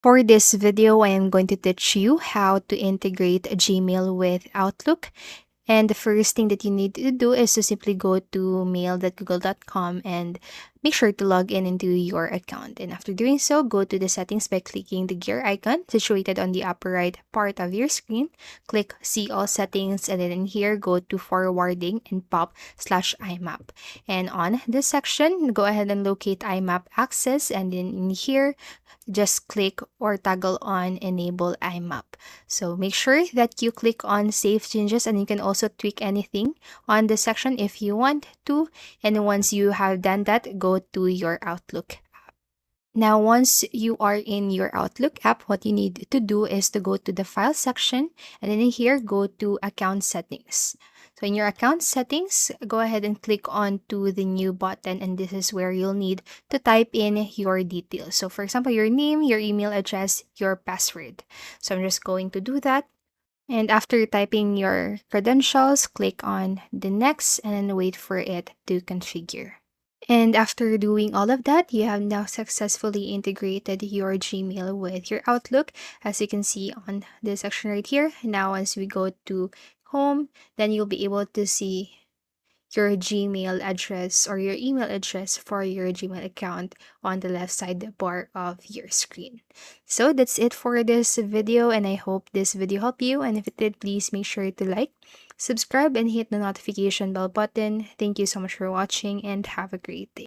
For this video, I am going to teach you how to integrate Gmail with Outlook. And the first thing that you need to do is to simply go to mail.google.com and make sure to log in into your account. And after doing so, go to the settings by clicking the gear icon situated on the upper right part of your screen. Click see all settings, and then in here, go to forwarding and pop/IMAP. And on this section, go ahead and locate IMAP access, and then in here, just click or toggle on enable IMAP. So make sure that you click on save changes, and you can also tweak anything on this section if you want to. And once you have done that, go to your Outlook. Now, once you are in your Outlook app, what you need to do is to go to the file section, and then in here, go to account settings. So in your account settings, go ahead and click on to the new button, and this is where you'll need to type in your details. So for example, your name, your email address, your password. So I'm just going to do that. And after typing your credentials, click on the next and then wait for it to configure. And after doing all of that, you have now successfully integrated your Gmail with your Outlook, as you can see on this section right here. Now, once we go to home, then you'll be able to see your Gmail address or your email address for your Gmail account on the left side bar of your screen. So that's it for this video, and I hope this video helped you. And if it did, please make sure to like, subscribe, and hit the notification bell button. Thank you so much for watching, and have a great day.